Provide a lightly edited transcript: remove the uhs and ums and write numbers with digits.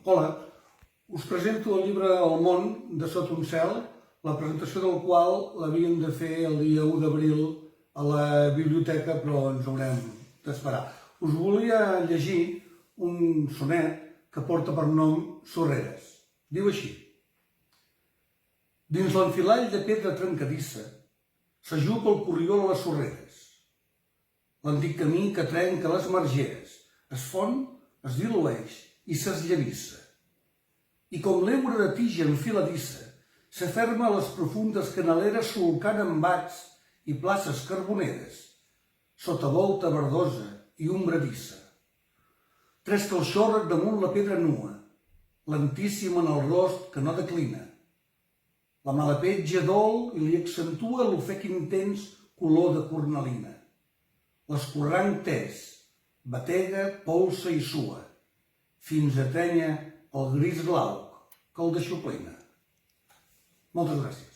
Hola, us presento el llibre El món de sota un cel, la presentació del qual l'havíem de fer el dia 1 d'abril a la biblioteca, però ens haurem d'esperar. Us volia llegir un sonet que porta per nom Sorreres. Diu així: dins l'enfilall de pedra trencadissa s'ajupa el corriol a les sorreres. L'antic camí que trenca les margeres es fon, es dilueix i s'esllavissa. I com l'eure de tija enfiladissa s'aferma a les profundes canaleres solcant embats i places carboneres, sota volta verdosa i ombradissa. Tresca el xòrrec damunt la pedra nua, lentíssima en el rost que no declina. La mala petja dol i li accentua l'ofec intens color de cornalina. L'escorranc tés, batega, polsa i sua, fins a atènyer el gris glauc que el deixoplina. Moltes gràcies.